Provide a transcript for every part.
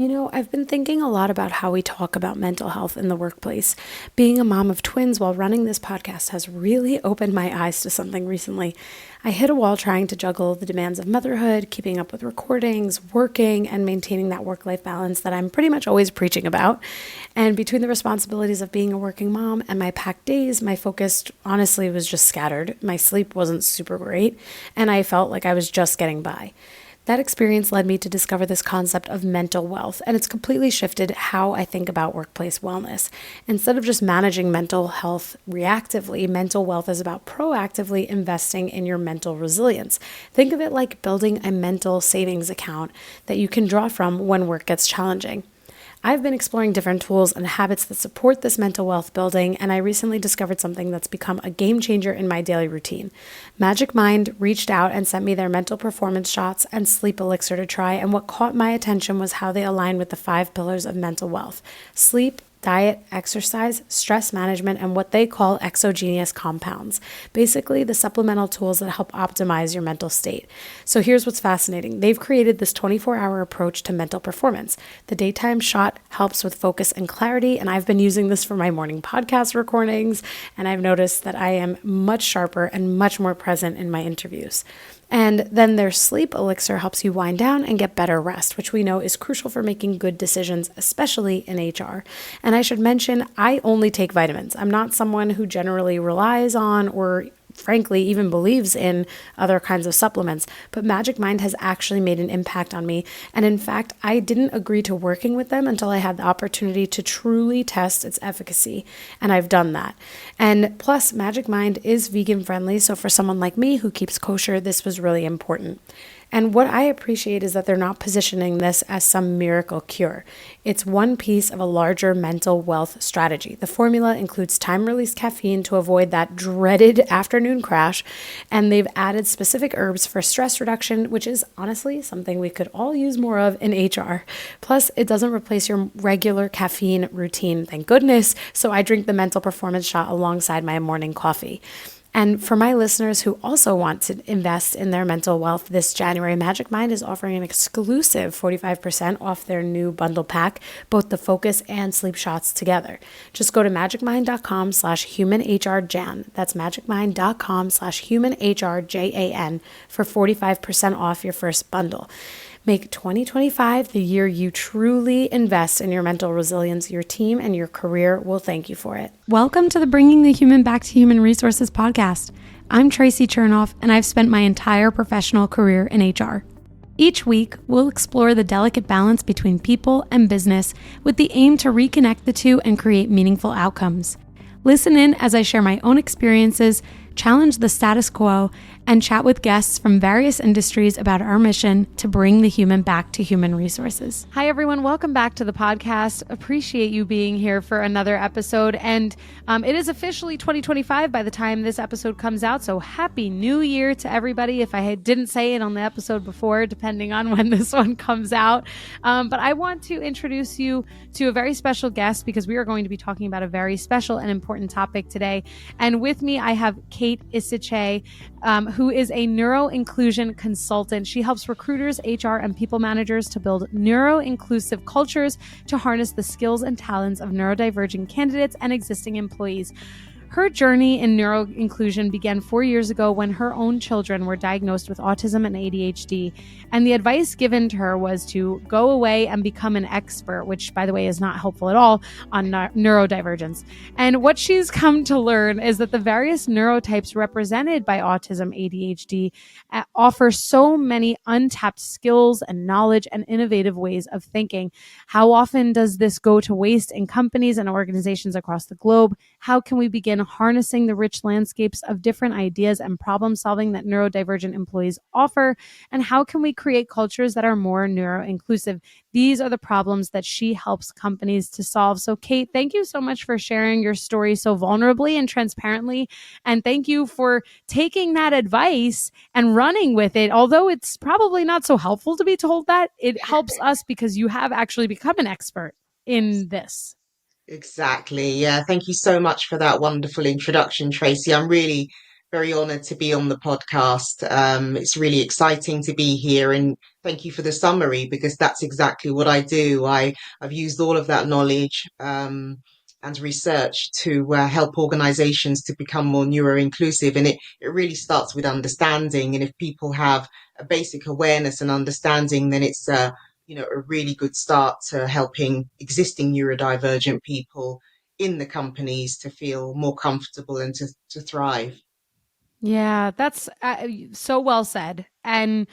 I've been thinking a lot about how we talk about mental health in the workplace. Being a mom of twins while running this podcast has really opened my eyes to something recently. I hit a wall trying to juggle the demands of motherhood, keeping up with recordings, working, and maintaining that work-life balance that I'm pretty much always preaching about. And between the responsibilities of being a working mom and my packed days, my focus honestly was just scattered. My sleep wasn't super great, and I felt like I was just getting by. That experience led me to discover this concept of mental wealth, and it's completely shifted how I think about workplace wellness. Instead of just managing mental health reactively, mental wealth is about proactively investing in your mental resilience. Think of it like building a mental savings account that you can draw from when work gets challenging. I've been exploring different tools and habits that support this mental wealth building, and I recently discovered something that's become a game changer in my daily routine. Magic Mind reached out and sent me their mental performance shots and sleep elixir to try, and what caught my attention was how they align with the 5 pillars of mental wealth: sleep, diet, exercise, stress management, and what they call exogenous compounds. Basically, the supplemental tools that help optimize your mental state. So here's what's fascinating. They've created this 24-hour approach to mental performance. The daytime shot helps with focus and clarity, and I've been using this for my morning podcast recordings, and I've noticed that I am much sharper and much more present in my interviews. And then their sleep elixir helps you wind down and get better rest, which we know is crucial for making good decisions, especially in HR. And I should mention, I only take vitamins. I'm not someone who generally relies on or frankly even believes in other kinds of supplements, but Magic Mind has actually made an impact on me. And in fact, I didn't agree to working with them until I had the opportunity to truly test its efficacy. And I've done that. And plus, Magic Mind is vegan friendly. So for someone like me who keeps kosher, this was really important. And what I appreciate is that they're not positioning this as some miracle cure. It's one piece of a larger mental wealth strategy. The formula includes time-released caffeine to avoid that dreaded afternoon crash, and they've added specific herbs for stress reduction, which is honestly something we could all use more of in HR. Plus, it doesn't replace your regular caffeine routine, thank goodness, so I drink the mental performance shot alongside my morning coffee. And for my listeners who also want to invest in their mental wealth this January, Magic Mind is offering an exclusive 45% off their new bundle pack, both the focus and sleep shots together. Just go to magicmind.com/humanhrjan. That's magicmind.com/humanhrjan for 45% off your first bundle. Make 2025 the year you truly invest in your mental resilience. Your team and your career will thank you for it. Welcome to the Bringing the Human Back to Human Resources podcast. I'm Traci Chernoff, and I've spent my entire professional career in HR. Each week, we'll explore the delicate balance between people and business with the aim to reconnect the two and create meaningful outcomes. Listen in as I share my own experiences, challenge the status quo, and chat with guests from various industries about our mission to bring the human back to human resources. Hi, everyone. Welcome back to the podcast. Appreciate you being here for another episode. And it is officially 2025 by the time this episode comes out. So happy new year to everybody. If I didn't say it on the episode before, depending on when this one comes out. But I want to introduce you to a very special guest because we are going to be talking about a very special and important topic today. And with me, I have Kate Isichei, who is a neuro-inclusion consultant. She helps recruiters, HR, and people managers to build neuro-inclusive cultures to harness the skills and talents of neurodivergent candidates and existing employees. Her journey in neuro-inclusion began 4 years ago when her own children were diagnosed with autism and ADHD. And the advice given to her was to go away and become an expert, which, by the way, is not helpful at all on neurodivergence. And what she's come to learn is that the various neurotypes represented by autism, ADHD, offer so many untapped skills and knowledge and innovative ways of thinking. How often does this go to waste in companies and organizations across the globe? How can we begin harnessing the rich landscapes of different ideas and problem solving that neurodivergent employees offer? And how can we create cultures that are more neuro-inclusive? These are the problems that she helps companies to solve. So Kate, thank you so much for sharing your story so vulnerably and transparently. And thank you for taking that advice and running with it. Although it's probably not so helpful to be told that, it helps us because you have actually become an expert in this. Exactly. Yeah. Thank you so much for that wonderful introduction, Traci. I'm really very honoured to be on the podcast. It's really exciting to be here, and thank you for the summary because that's exactly what I do. I've used all of that knowledge and research to help organisations to become more neuro-inclusive, and it really starts with understanding. And if people have a basic awareness and understanding, then it's a really good start to helping existing neurodivergent people in the companies to feel more comfortable and to thrive. Yeah, that's so well said. And,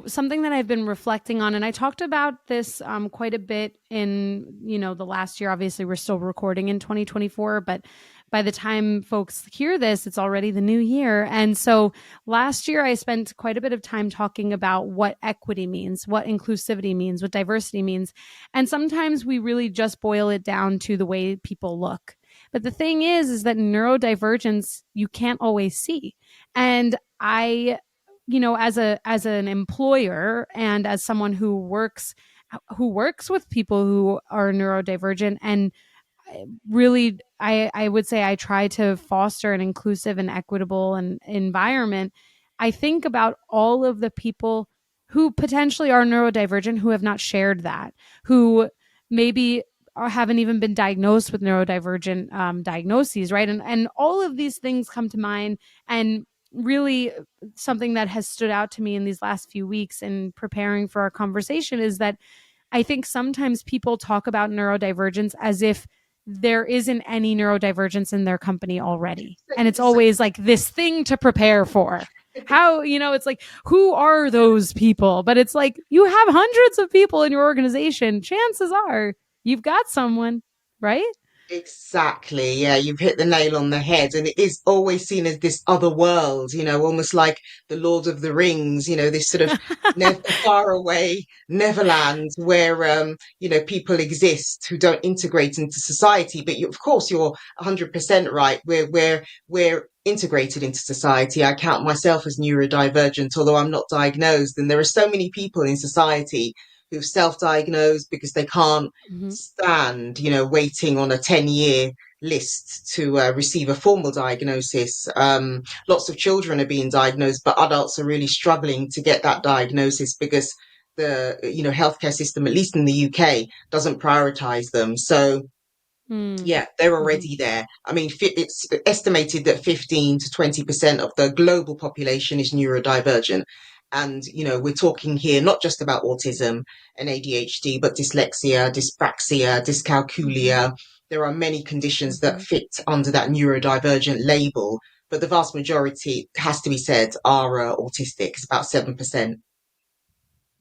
something that I've been reflecting on, and I talked about this quite a bit in, the last year. Obviously, we're still recording in 2024, but by the time folks hear this, it's already the new year. And so last year, I spent quite a bit of time talking about what equity means, what inclusivity means, what diversity means. And sometimes we really just boil it down to the way people look. But the thing is that neurodivergence you can't always see. And I, as an employer and as someone who works with people who are neurodivergent, and really I would say I try to foster an inclusive and equitable and environment. I think about all of the people who potentially are neurodivergent who have not shared that, who maybe haven't even been diagnosed with neurodivergent diagnoses, right? And all of these things come to mind. And really, something that has stood out to me in these last few weeks in preparing for our conversation is that I think sometimes people talk about neurodivergence as if there isn't any neurodivergence in their company already. And it's So always like this thing to prepare for. How, it's like, who are those people? But it's like, you have hundreds of people in your organization. Chances are you've got someone, right? exactly. Yeah, you've hit the nail on the head. And it is always seen as this other world, almost like the Lord of the Rings, this sort of never far away Neverland where, people exist who don't integrate into society. But of course, you're 100% right. We're integrated into society. I count myself as neurodivergent, although I'm not diagnosed. And there are so many people in society who've self-diagnosed because they can't Mm-hmm. stand, waiting on a 10-year list to receive a formal diagnosis. Lots of children are being diagnosed, but adults are really struggling to get that diagnosis because the, healthcare system, at least in the UK, doesn't prioritize them. So yeah, they're Mm-hmm. already there. I mean, it's estimated that 15 to 20% of the global population is neurodivergent. And, we're talking here not just about autism and ADHD, but dyslexia, dyspraxia, Mm-hmm. dyscalculia. There are many conditions that Mm-hmm. fit under that neurodivergent label, but the vast majority, has to be said, are autistic. It's about 7%.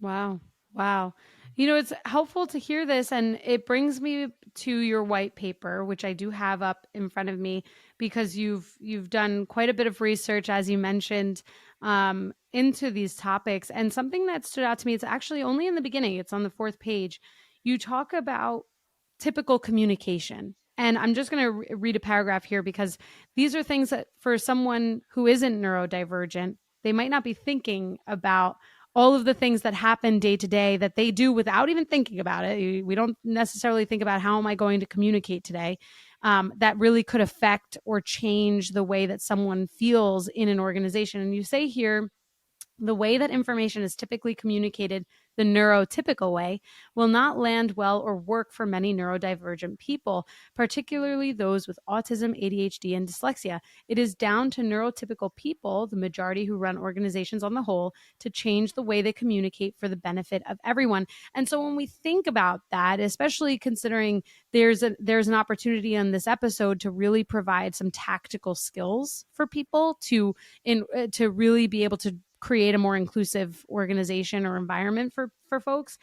Wow. Wow. It's helpful to hear this, and it brings me to your white paper, which I do have up in front of me because you've done quite a bit of research, as you mentioned, into these topics. And something that stood out to me, it's actually only in the beginning, it's on the fourth page. You talk about typical communication. And I'm just going to read a paragraph here because these are things that for someone who isn't neurodivergent, they might not be thinking about all of the things that happen day to day that they do without even thinking about it. We don't necessarily think about how am I going to communicate today, that really could affect or change the way that someone feels in an organization. And you say here, the way that information is typically communicated, the neurotypical way, will not land well or work for many neurodivergent people, particularly those with autism, ADHD, and dyslexia. It is down to neurotypical people, the majority who run organizations on the whole, to change the way they communicate for the benefit of everyone. And so when we think about that, especially considering there's an opportunity in this episode to really provide some tactical skills for people to really be able to create a more inclusive organization or environment for folks,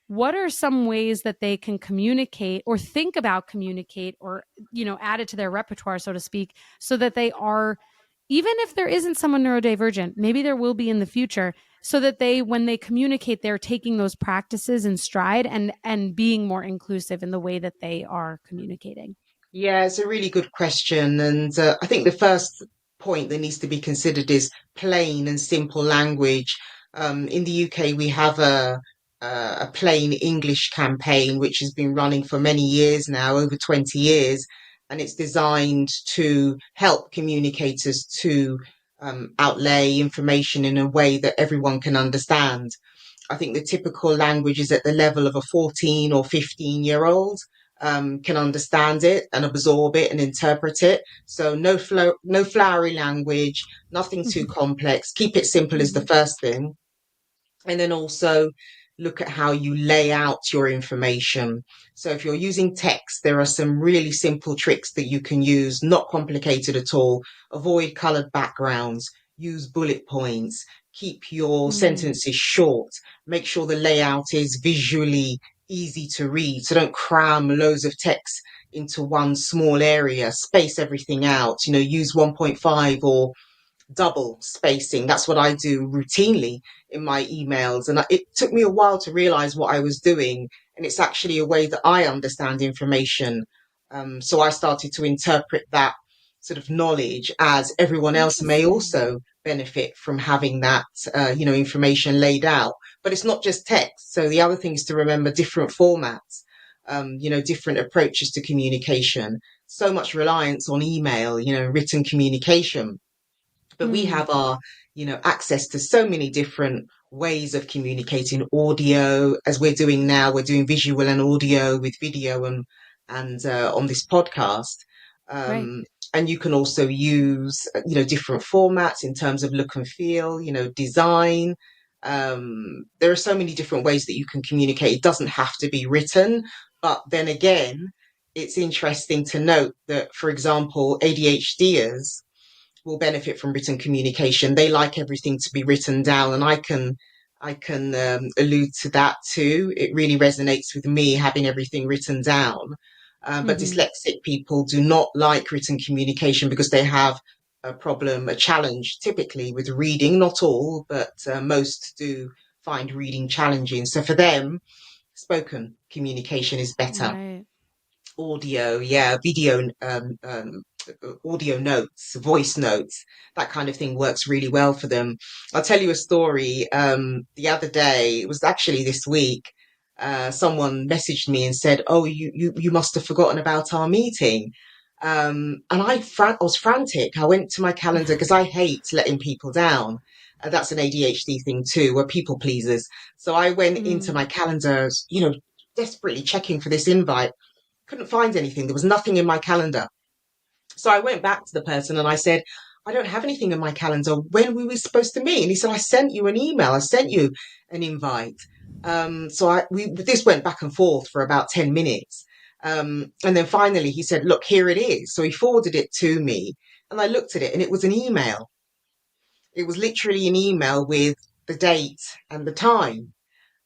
what are some ways that they can communicate or think about communicate or add it to their repertoire, so to speak, so that they are, even if there isn't someone neurodivergent, maybe there will be in the future, so that they, when they communicate, they're taking those practices in stride and being more inclusive in the way that they are communicating. Yeah, it's a really good question. And I think the first point that needs to be considered is plain and simple language. In the UK, we have a plain English campaign, which has been running for many years now, over 20 years. and it's designed to help communicators to outlay information in a way that everyone can understand. I think the typical language is at the level of a 14 or 15-year-old can understand it and absorb it and interpret it. So no flowery language, nothing too complex. Keep it simple is the Mhm. first thing. And then also look at how you lay out your information. So if you're using text, there are some really simple tricks that you can use, not complicated at all. Avoid colored backgrounds, use bullet points, keep your Mm. sentences short, make sure the layout is visually easy to read. So don't cram loads of text into one small area, space everything out, use 1.5 or double spacing. That's what I do routinely in my emails. And it took me a while to realize what I was doing. And it's actually a way that I understand information. So I started to interpret that sort of knowledge as everyone else may Interesting. also benefit from having that, information laid out. But it's not just text. So the other thing is to remember different formats, different approaches to communication. So much reliance on email, written communication, but we Mm. have our access to so many different ways of communicating. Audio, as we're doing now, we're doing visual and audio with video, and on this podcast. Right. Um, and you can also use different formats in terms of look and feel, design. There are so many different ways that you can communicate. It doesn't have to be written, but then again, it's interesting to note that, for example, ADHDers will benefit from written communication. They like everything to be written down, and I can allude to that too. It really resonates with me having everything written down. But Hmm. dyslexic people do not like written communication because they have a problem, a challenge typically with reading. Not all, but most do find reading challenging. So for them, spoken communication is better. Right. Audio, yeah, video, audio notes, voice notes, that kind of thing works really well for them. I'll tell you a story. The other day, it was actually this week, someone messaged me and said, "Oh, you must have forgotten about our meeting." And I was frantic. I went to my calendar because I hate letting people down. That's an ADHD thing too. We're people pleasers. So I went into Mm. my calendar, desperately checking for this invite. Couldn't find anything. There was nothing in my calendar. So I went back to the person and I said, "I don't have anything in my calendar. When we were supposed to meet?" And he said, "I sent you an email. I sent you an invite." So this went back and forth for about 10 minutes. And then finally he said, "Look, here it is." So he forwarded it to me and I looked at it and it was an email. It was literally an email with the date and the time.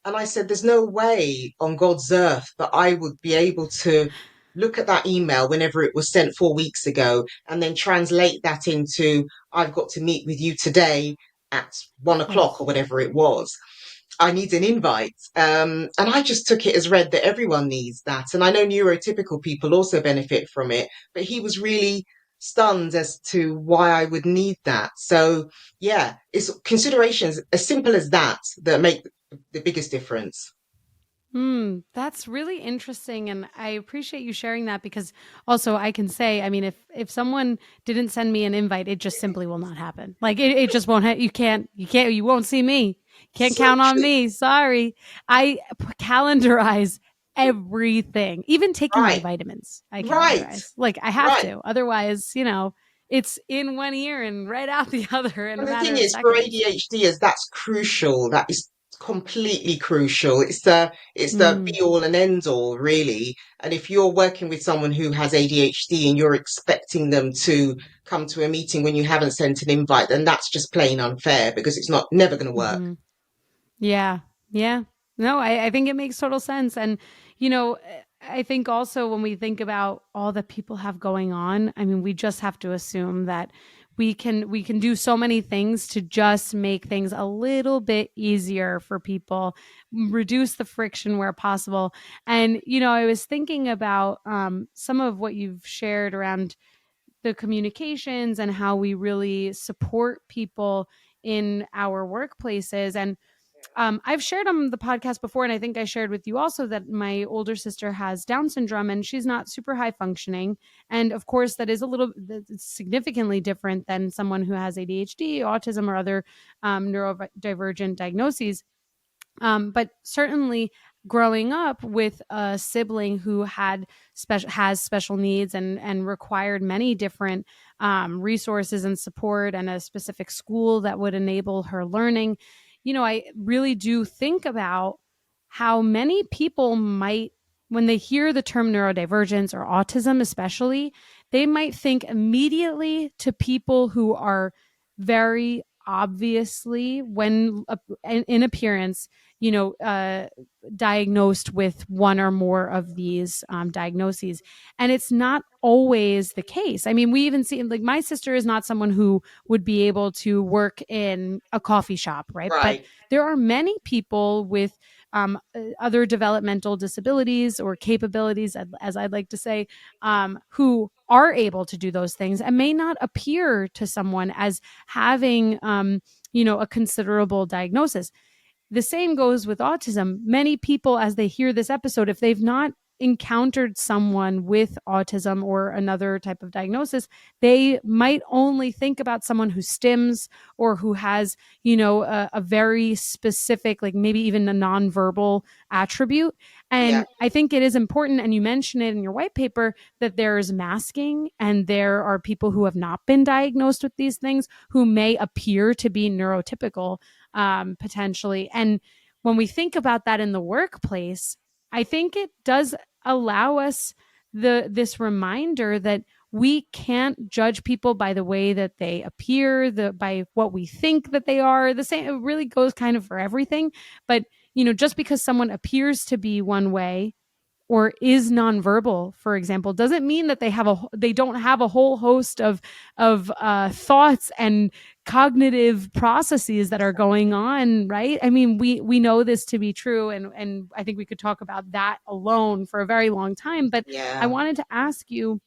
And I said, "There's no way on God's earth that I would be able to look at that email whenever it was sent 4 weeks ago and then translate that into, I've got to meet with you today at one Of o'clock or course. whatever it was. I need an invite." And I just took it as read that everyone needs that. And I know neurotypical people also benefit from it, but he was really stunned as to why I would need that. So, yeah, it's considerations as simple as that that make the biggest difference. That's really interesting, and I appreciate you sharing that because also I can say, I mean, if someone didn't send me an invite, it just simply will not happen. Like it just won't. You won't see me. Can't So count on true. me. Sorry. Calendarize everything, even taking my Right, vitamins. I right, calendarize. Like I have right. to. Otherwise, it's in one ear and right out the other in a And the matter thing of is, for seconds. ADHDers, that's crucial. That is completely crucial. It's the Mm, be all and end all, really. And if you're working with someone who has ADHD and you're expecting them to come to a meeting when you haven't sent an invite, then that's just plain unfair because it's not never going to work. hmm. Yeah. Yeah. No, I think it makes total sense. And, I think also when we think about all that people have going on, I mean, we just have to assume that we can do so many things to just make things a little bit easier for people, reduce the friction where possible. And, I was thinking about some of what you've shared around the communications and how we really support people in our workplaces. And I've shared on the podcast before, and I think I shared with you also that my older sister has Down syndrome and she's not super high functioning. And of course, that is significantly different than someone who has ADHD, autism, or other neurodivergent diagnoses. But certainly growing up with a sibling who has special needs and required many different resources and support and a specific school that would enable her learning, I really do think about how many people might, when they hear the term neurodivergence or autism especially, they might think immediately to people who are very obviously, when in appearance, you know, uh, diagnosed with one or more of these diagnoses. And it's not always the case. I mean, we even see, like, my sister is not someone who would be able to work in a coffee shop, right? But Right. there are many people with other developmental disabilities or capabilities, as I'd like to say, who are able to do those things and may not appear to someone as having, a considerable diagnosis. The same goes with autism. Many people, as they hear this episode, if they've not encountered someone with autism or another type of diagnosis, they might only think about someone who stims or who has, a very specific, like maybe even a nonverbal attribute. Yeah. And I think it is important, and you mention it in your white paper, that there's masking and there are people who have not been diagnosed with these things who may appear to be neurotypical, potentially. And when we think about that in the workplace, I think it does allow us this reminder that we can't judge people by the way that they appear, by what we think that they are. The same, it really goes kind of for everything. But just because someone appears to be one way or is nonverbal, for example, doesn't mean that they don't have a whole host of thoughts and cognitive processes that are going on, right? I mean, we know this to be true, and I think we could talk about that alone for a very long time. But I Yeah. wanted to ask you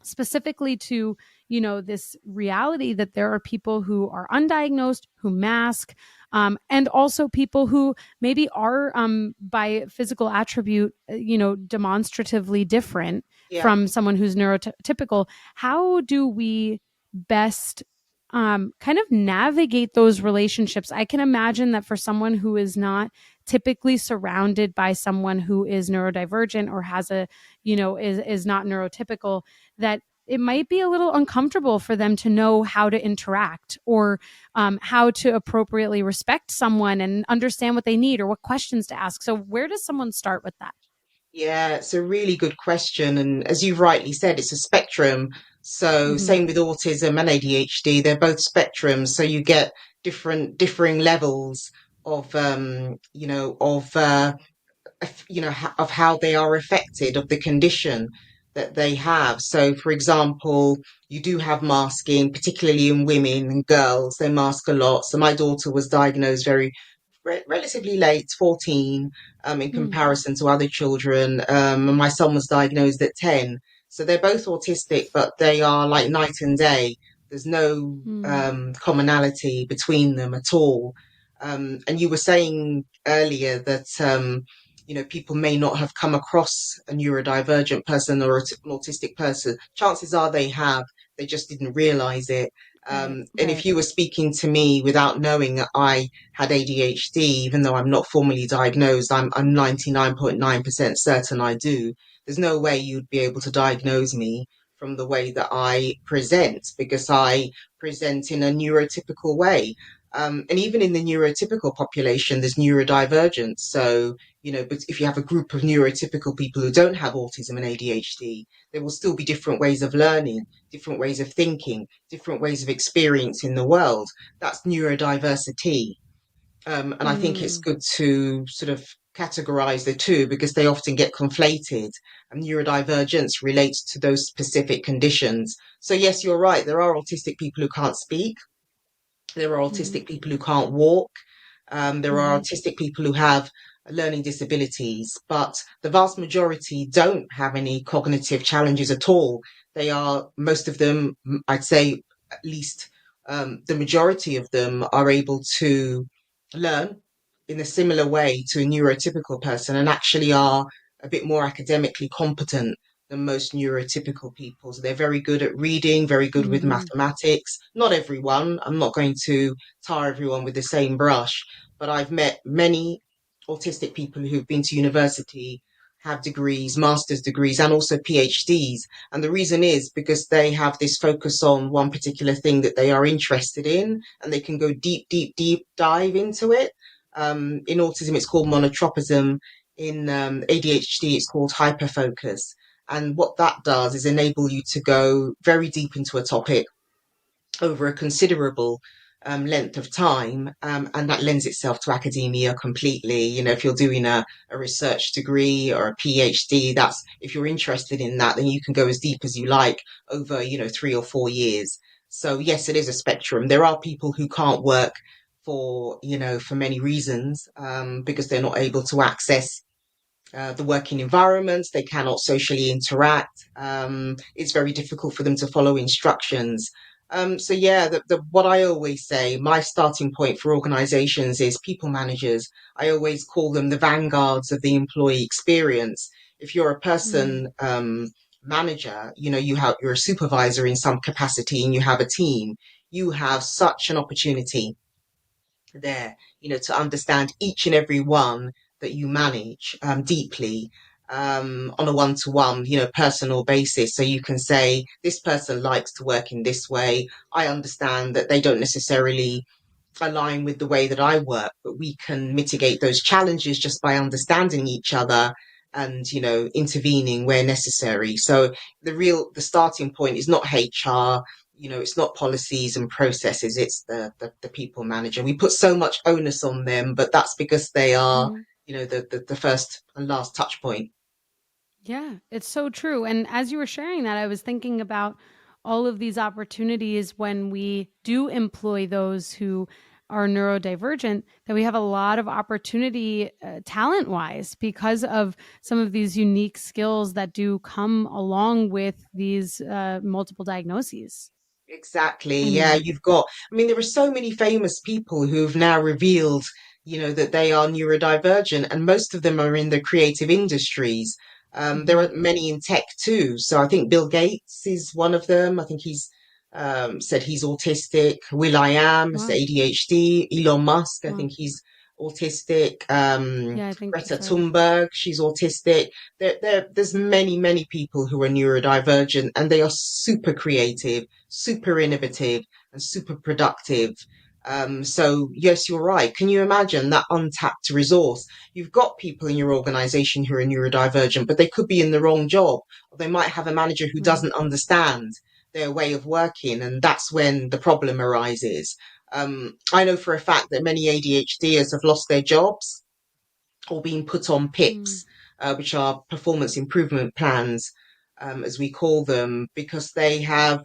specifically to, this reality that there are people who are undiagnosed, who mask, and also people who maybe are, by physical attribute, demonstratively different Yeah. from someone who's neurotypical. How do we best kind of navigate those relationships? I can imagine that for someone who is not typically surrounded by someone who is neurodivergent or has a, is not neurotypical, that it might be a little uncomfortable for them to know how to interact, or how to appropriately respect someone and understand what they need or what questions to ask. So where does someone start with that? Yeah, it's a really good question. And as you've rightly said, it's a spectrum. So Mm-hmm. same with autism and ADHD, they're both spectrums. So you get differing levels of, of how they are affected of the condition that they have. So, for example, you do have masking, particularly in women and girls. They mask a lot. So my daughter was diagnosed very relatively late, 14, in comparison to other children. And my son was diagnosed at 10. So they're both autistic, but they are like night and day. There's no Mm-hmm. commonality between them at all. And you were saying earlier that, people may not have come across a neurodivergent person or an autistic person. Chances are they have, they just didn't realize it. Right, And if right. you were speaking to me without knowing that I had ADHD, even though I'm not formally diagnosed, I'm 99.9% certain I do. There's no way you'd be able to diagnose me from the way that I present, because I present in a neurotypical way. And even in the neurotypical population, there's neurodivergence. So, but if you have a group of neurotypical people who don't have autism and ADHD, there will still be different ways of learning, different ways of thinking, different ways of experiencing the world. That's neurodiversity. And I think it's Mm, good to sort of categorize the two because they often get conflated. And neurodivergence relates to those specific conditions. So, yes, you're right. There are autistic people who can't speak. There are mm-hmm. autistic people who can't walk. There are Mm-hmm. autistic people who have learning disabilities, but the vast majority don't have any cognitive challenges at all. They are, most of them, I'd say at least the majority of them are able to learn. in a similar way to a neurotypical person and actually are a bit more academically competent than most neurotypical people. So they're very good at reading, very good with Mm-hmm. mathematics. Not everyone. I'm not going to tar everyone with the same brush, but I've met many autistic people who've been to university, have degrees, master's degrees, and also PhDs. And the reason is because they have this focus on one particular thing that they are interested in, and they can go deep, deep, deep dive into it. In autism, it's called monotropism. In ADHD, it's called hyperfocus. And what that does is enable you to go very deep into a topic over a considerable length of time, and that lends itself to academia completely. You know, if you're doing a research degree or a PhD, that's if you're interested in that, then you can go as deep as you like over, 3 or 4 years. So yes, it is a spectrum. There are people who can't work for many reasons, because they're not able to access the working environments. They cannot socially interact. It's very difficult for them to follow instructions. So yeah, what I always say, my starting point for organizations is people managers. I always call them the vanguards of the employee experience. If you're a Mm. person, manager, you're a supervisor in some capacity and you have a team, you have such an opportunity there, to understand each and every one that you manage deeply, on a one-to-one, personal basis. So you can say, this person likes to work in this way. I understand that they don't necessarily align with the way that I work, but we can mitigate those challenges just by understanding each other and, intervening where necessary. So the starting point is not HR, it's not policies and processes, it's the people manager. We put so much onus on them, but that's because they are, Mm. the first and last touch point. Yeah, it's so true. And as you were sharing that, I was thinking about all of these opportunities when we do employ those who are neurodivergent, that we have a lot of opportunity talent wise because of some of these unique skills that do come along with these multiple diagnoses. Exactly. I Yeah, mean, I mean, there are so many famous people who've now revealed, that they are neurodivergent, and most of them are in the creative industries. There mhm. are many in tech too. So I think Bill Gates is one of them. I think he's said he's autistic. Will I Am has Wow. ADHD. Elon Musk, I Wow. think he's autistic. Yeah, I think Greta that's right. Thunberg, she's autistic. There's many, many people who are neurodivergent, and they are super creative, super innovative, and super productive. So yes, you're right. Can you imagine that untapped resource? You've got people in your organization who are neurodivergent, but they could be in the wrong job, or they might have a manager who Right. doesn't understand their way of working, and that's when the problem arises. I know for a fact that many ADHDers have lost their jobs or been put on Mm. PIPs, which are performance improvement plans, as we call them, because they have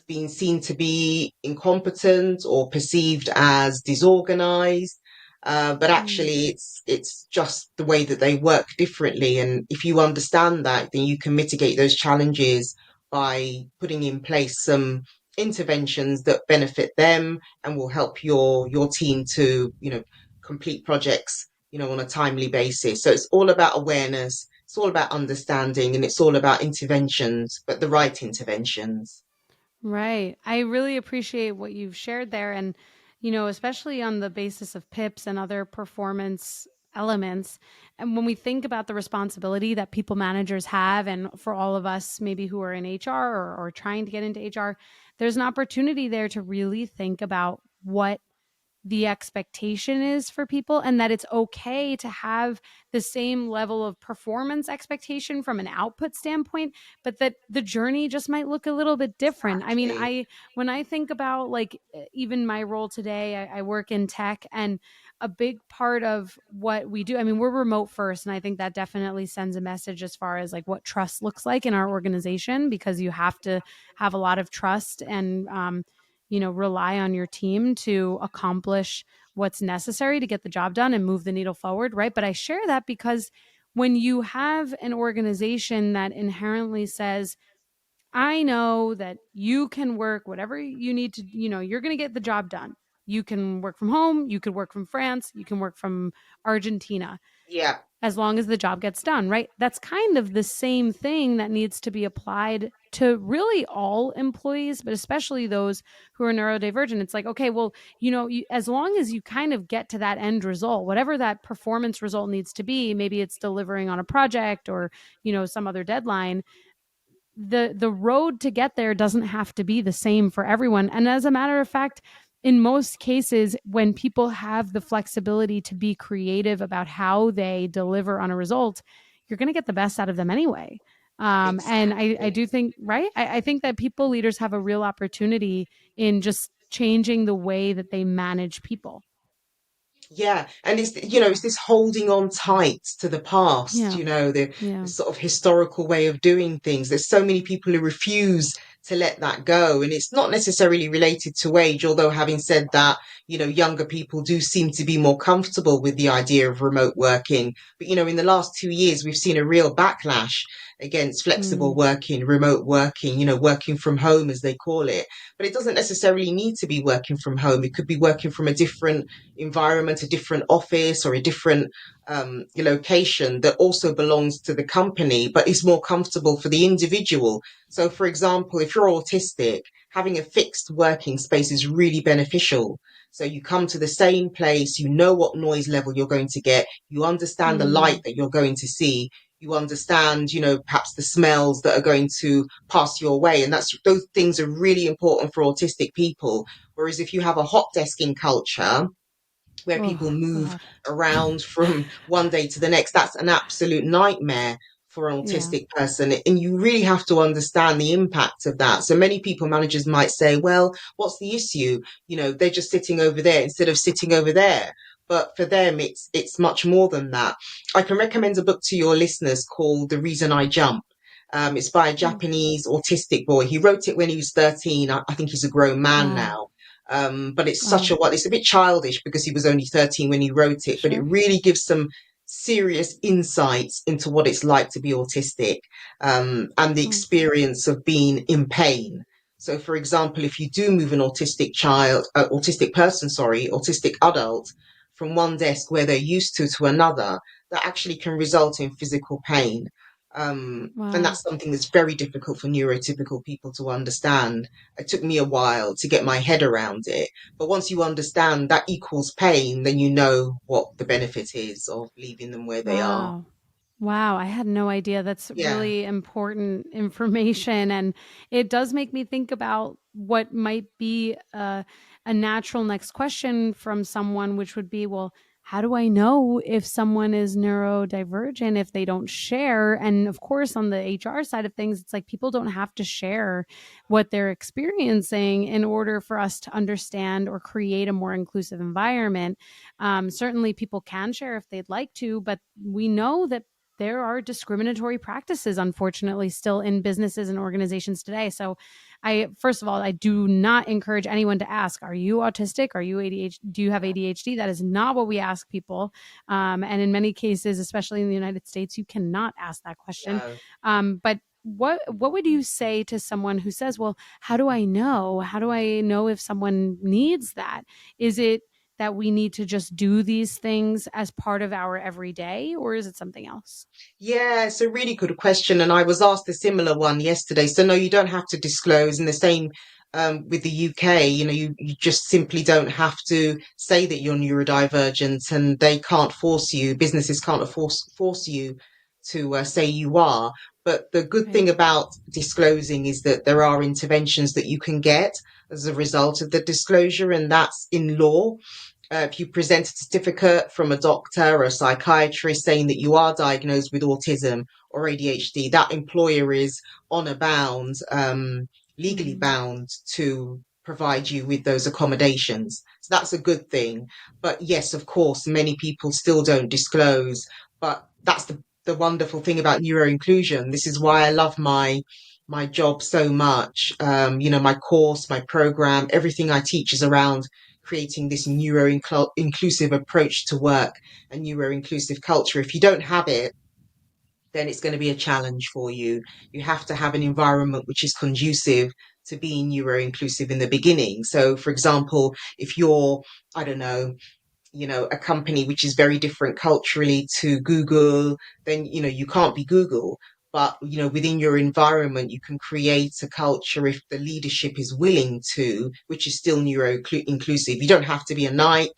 been seen to be incompetent or perceived as disorganized. But Mm. actually, it's just the way that they work differently. And if you understand that, then you can mitigate those challenges by putting in place some interventions that benefit them and will help your team to, complete projects, on a timely basis. So it's all about awareness, it's all about understanding, and it's all about interventions, but the right interventions. Right. I really appreciate what you've shared there. And, especially on the basis of PIPs and other performance elements. And when we think about the responsibility that people managers have, and for all of us maybe who are in HR or trying to get into HR, there's an opportunity there to really think about what the expectation is for people, and that it's okay to have the same level of performance expectation from an output standpoint, but that the journey just might look a little bit different. I mean, Exactly. when I think about like even my role today, I work in tech, and a big part of what we do, I mean, we're remote first, and I think that definitely sends a message as far as like what trust looks like in our organization, because you have to have a lot of trust and rely on your team to accomplish what's necessary to get the job done and move the needle forward, right? But I share that because when you have an organization that inherently says, I know that you can work whatever you need to, you're going to get the job done. you can work from home, you could work from France, you can work from Argentina, Yeah, as long as the job gets done, right? That's kind of the same thing that needs to be applied to really all employees, but especially those who are neurodivergent. It's like, okay, well, as long as you kind of get to that end result, whatever that performance result needs to be, maybe it's delivering on a project or, some other deadline, the road to get there doesn't have to be the same for everyone. And as a matter of fact, in most cases, when people have the flexibility to be creative about how they deliver on a result, you're going to get the best out of them anyway. And I exactly. do think, right? I think that people leaders have a real opportunity in just changing the way that they manage people. Yeah, and it's this holding on tight to the past, Yeah. the Yeah. sort of historical way of doing things. There's so many people who refuse to let that go, and it's not necessarily related to age, although having said that, younger people do seem to be more comfortable with the idea of remote working. But in the last 2 years, we've seen a real backlash against flexible Mm, working, remote working, working from home as they call it. But it doesn't necessarily need to be working from home. It could be working from a different environment, a different office, or a different location that also belongs to the company, but is more comfortable for the individual. So, for example, if you're autistic, having a fixed working space is really beneficial. So you come to the same place, you know what noise level you're going to get, you understand the light mm, that you're going to see, you understand, perhaps the smells that are going to pass your way. And those things are really important for autistic people. Whereas if you have a hot desking culture, where people oh, move God. around from one day to the next, that's an absolute nightmare for an Yeah. autistic person. And you really have to understand the impact of that. So many people managers might say, well, what's the issue? They're just sitting over there instead of sitting over there. But for them, it's much more than that. I can recommend a book to your listeners called The Reason I Jump. It's by a Mm. Japanese autistic boy. He wrote it when he was 13. I think he's a grown man Wow. now. But Wow. it's a bit childish because he was only 13 when he wrote it, but it Sure. really gives some serious insights into what it's like to be autistic, and the Oh, experience of being in pain. So, for example, if you do move an autistic person, sorry, autistic adult from one desk where they're used to another, that actually can result in physical pain. And wow. that's something that's very difficult for neurotypical people to understand. It took me a while to get my head around it. But once you understand that equals pain, then you know what the benefit is of leaving them where they are. Wow. Wow, I had no idea. That's Yeah. really important information. And it does make me think about what might be a natural next question from someone, which would be, well, how do I know if someone is neurodivergent if they don't share? And of course, on the HR side of things, it's like people don't have to share what they're experiencing in order for us to understand or create a more inclusive environment. Certainly, people can share if they'd like to, but we know that there are discriminatory practices, unfortunately, still in businesses and organizations today. So, first of all, I do not encourage anyone to ask, are you autistic? Are you ADHD? Do you have ADHD? That is not what we ask people. And in many cases, especially in the United States, you cannot ask that question. No. But what would you say to someone who says, well, how do I know? How do I know if someone needs that? Is it that we need to just do these things as part of our everyday, or is it something else? Yeah, it's a really good question, and I was asked a similar one yesterday. So no, you don't have to disclose. And the same with the UK. You just simply don't have to say that you're neurodivergent, and they can't force you. Businesses can't force you to say you are. But the good Right. thing about disclosing is that there are interventions that you can get as a result of the disclosure, and that's in law. If you present a certificate from a doctor or a psychiatrist saying that you are diagnosed with autism or ADHD, that employer is honor bound, legally Mm, bound to provide you with those accommodations. So that's a good thing. But yes, of course, many people still don't disclose. But that's the wonderful thing about neuro-inclusion. This is why I love my job so much. My course, my program, everything I teach is around creating this neuro-inclusive approach to work and neuro-inclusive culture. If you don't have it, then it's going to be a challenge for you. You have to have an environment which is conducive to being neuro-inclusive in the beginning. So, for example, if you're, I don't know, a company which is very different culturally to Google, then, you can't be Google. But, within your environment, you can create a culture if the leadership is willing to, which is still neuro inclusive. You don't have to be a Nike,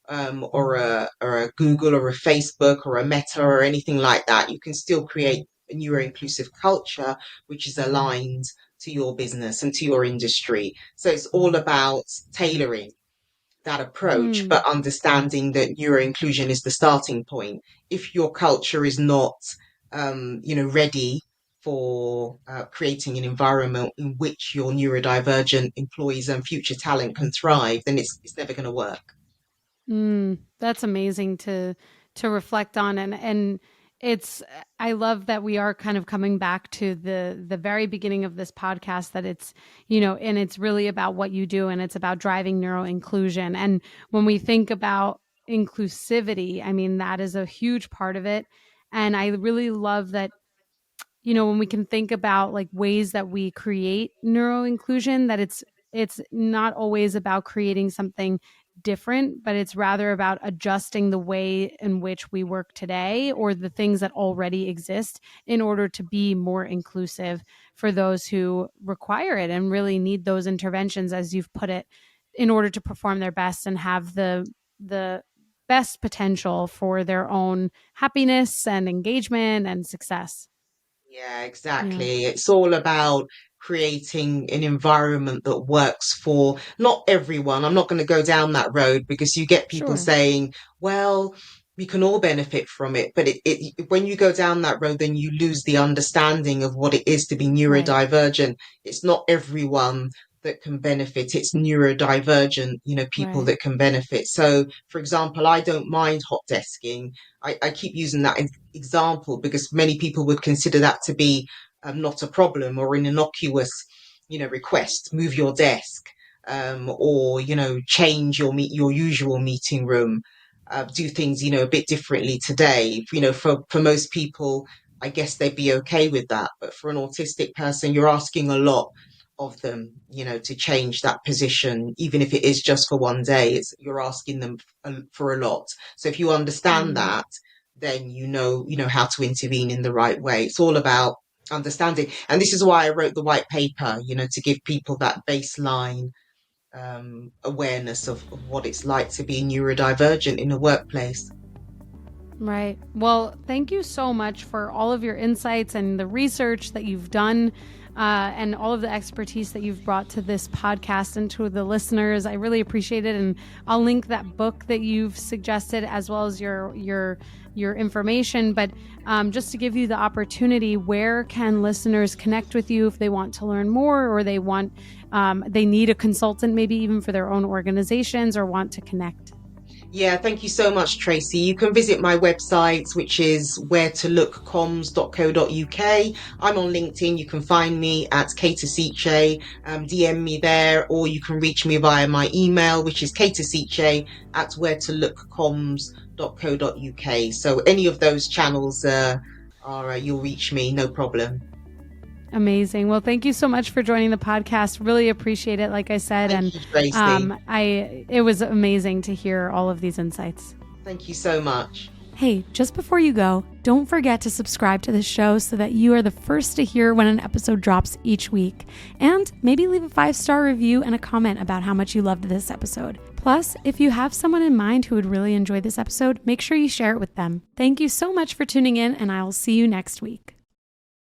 or a Google or a Facebook or a Meta or anything like that. You can still create a neuro inclusive culture which is aligned to your business and to your industry. So it's all about tailoring that approach, Mm. but understanding that neuro-inclusion is the starting point. If your culture is not, ready for creating an environment in which your neurodivergent employees and future talent can thrive, then it's never going to work. That's amazing to reflect on, and it's I love that we are kind of coming back to the very beginning of this podcast, that it's, and it's really about what you do, and it's about driving neuro inclusion. And when we think about inclusivity, I mean, that is a huge part of it. And I really love that, when we can think about like ways that we create neuro inclusion, that it's not always about creating something different, but it's rather about adjusting the way in which we work today, or the things that already exist, in order to be more inclusive for those who require it and really need those interventions, as you've put it, in order to perform their best and have the best potential for their own happiness and engagement and success. Yeah, Yeah, exactly. It's all about creating an environment that works for not everyone. I'm not going to go down that road because you get people sure. saying, well, we can all benefit from it. But when you go down that road, then you lose the understanding of what it is to be Right, neurodivergent. It's not everyone that can benefit. It's neurodivergent, people right. that can benefit. So, for example, I don't mind hot desking. I keep using that example because many people would consider that to be not a problem or an innocuous, request. Move your desk, or change your usual meeting room. Do things a bit differently today. For most people, I guess they'd be okay with that. But for an autistic person, you're asking a lot of them, to change that position, even if it is just for one day. You're asking them for a lot. So if you understand Mm, that, then you know how to intervene in the right way. It's all about understanding. And this is why I wrote the white paper, to give people that baseline awareness of what it's like to be neurodivergent in a workplace. right. Well, thank you so much for all of your insights and the research that you've done, and all of the expertise that you've brought to this podcast and to the listeners. I really appreciate it. And I'll link that book that you've suggested, as well as your information. But just to give you the opportunity, where can listeners connect with you if they want to learn more, or they need a consultant, maybe even for their own organizations, or want to connect? Yeah, thank you so much, Tracy. You can visit my website, which is wheretolookcoms.co.uk. I'm on LinkedIn. You can find me at Kate Isichei. DM me there, or you can reach me via my email, which is kateisichei at wheretolookcoms.co.uk. So any of those channels are you'll reach me, no problem. Amazing. Well, thank you so much for joining the podcast. Really appreciate it, like I said. Thank And you, Tracy. it was amazing to hear all of these insights. Thank you so much. Hey, just before you go, don't forget to subscribe to the show so that you are the first to hear when an episode drops each week. And maybe leave a 5-star review and a comment about how much you loved this episode. Plus, if you have someone in mind who would really enjoy this episode, make sure you share it with them. Thank you so much for tuning in, and I will see you next week.